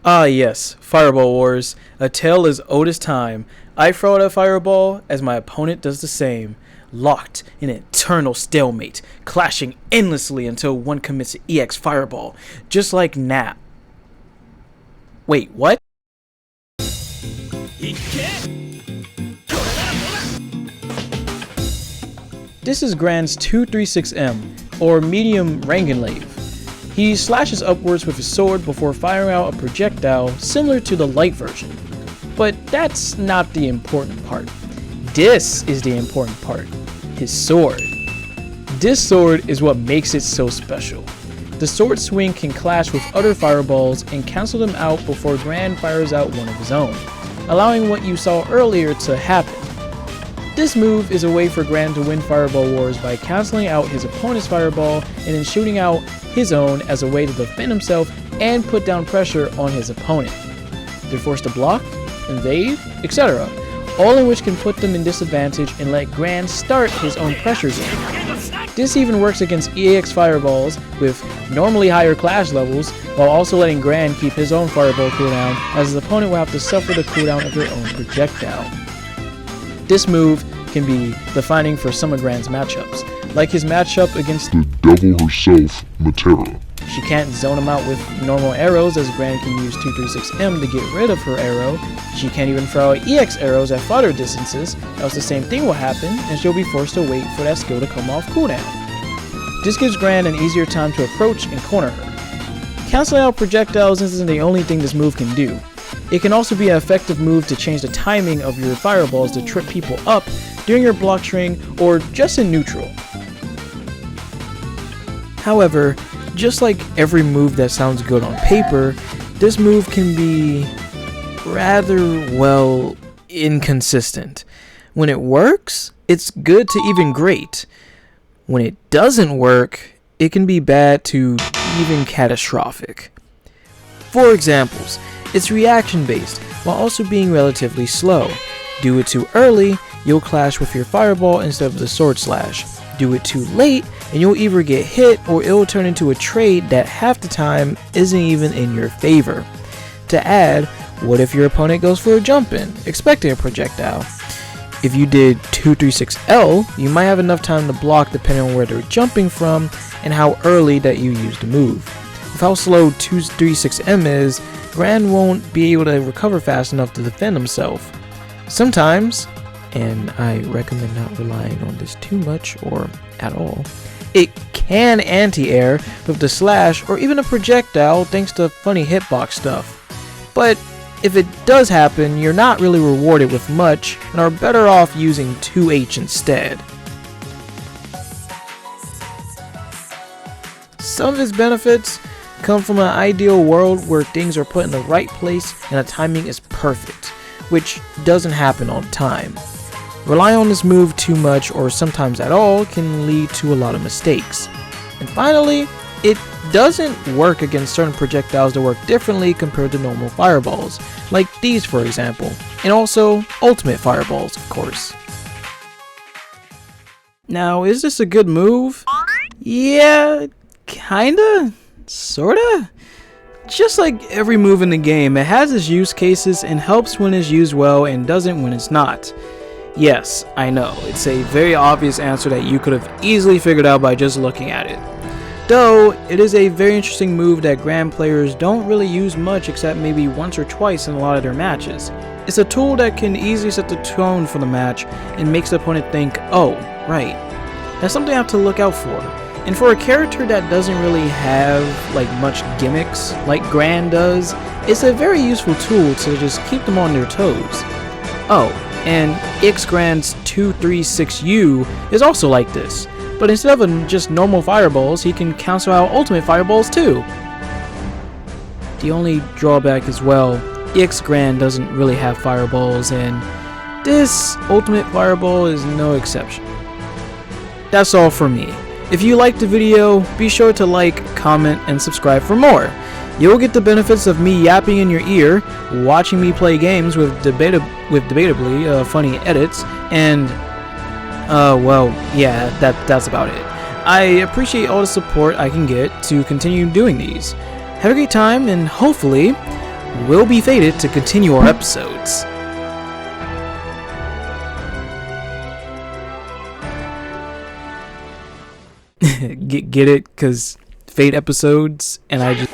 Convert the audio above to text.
Ah yes, Fireball Wars, a tale as old as time. I throw out a fireball as my opponent does the same. Locked in an eternal stalemate, clashing endlessly until one commits an EX fireball, just like now. Wait, what? This is Gran's 236M, or medium Rangenlave. He slashes upwards with his sword before firing out a projectile similar to the light version. But that's not the important part. This is the important part. His sword. This sword is what makes it so special. The sword swing can clash with other fireballs and cancel them out before Gran fires out one of his own, allowing what you saw earlier to happen. This move is a way for Gran to win Fireball Wars by cancelling out his opponent's fireball and then shooting out his own as a way to defend himself and put down pressure on his opponent. They're forced to block, invade, etc., all in which can put them in disadvantage and let Gran start his own pressure zone. This even works against EX fireballs with normally higher clash levels, while also letting Gran keep his own fireball cooldown, as his opponent will have to suffer the cooldown of their own projectile. This move can be defining for some of Gran's matchups, like his matchup against the devil herself, Miitopia. She can't zone him out with normal arrows, as Gran can use 236M to get rid of her arrow. She can't even throw out EX arrows at farther distances, else the same thing will happen, and she'll be forced to wait for that skill to come off cooldown. This gives Gran an easier time to approach and corner her. Canceling out projectiles isn't the only thing this move can do. It can also be an effective move to change the timing of your fireballs to trip people up during your block string or just in neutral. However, just like every move that sounds good on paper, this move can be rather, well, inconsistent. When it works, it's good to even great. When it doesn't work, it can be bad to even catastrophic. For examples, it's reaction based while also being relatively slow. Do it too early, you'll clash with your fireball instead of the sword slash. Do it too late, and you'll either get hit or it'll turn into a trade that half the time isn't even in your favor. To add, what if your opponent goes for a jump in, expecting a projectile? If you did 236L, you might have enough time to block depending on where they're jumping from and how early that you use the move. With how slow 236M is, Gran won't be able to recover fast enough to defend himself. Sometimes, and I recommend not relying on this too much or at all, it can anti-air with the slash or even a projectile thanks to funny hitbox stuff. But if it does happen, you're not really rewarded with much and are better off using 2H instead. Some of its benefits come from an ideal world where things are put in the right place and the timing is perfect, which doesn't happen all the time. Relying on this move too much or sometimes at all can lead to a lot of mistakes. And finally, it doesn't work against certain projectiles that work differently compared to normal fireballs, like these for example, and also ultimate fireballs of course. Now, is this a good move? Yeah, kinda, sorta. Just like every move in the game, it has its use cases and helps when it's used well and doesn't when it's not. Yes, I know, it's a very obvious answer that you could have easily figured out by just looking at it. Though, it is a very interesting move that Gran players don't really use much except maybe once or twice in a lot of their matches. It's a tool that can easily set the tone for the match and makes the opponent think, oh, right, that's something I have to look out for. And for a character that doesn't really have like much gimmicks like Gran does, it's a very useful tool to just keep them on their toes. Oh, and Gran's 236U is also like this, but instead of just normal fireballs, he can cancel out ultimate fireballs too. The only drawback as well, Gran doesn't really have fireballs, and this ultimate fireball is no exception. That's all for me. If you liked the video, be sure to like, comment, and subscribe for more. You'll get the benefits of me yapping in your ear, watching me play games with debatably funny edits, and well, yeah, that's about it. I appreciate all the support I can get to continue doing these. Have a great time, and hopefully will be fated to continue our episodes. Get it? Because fate episodes, and I just...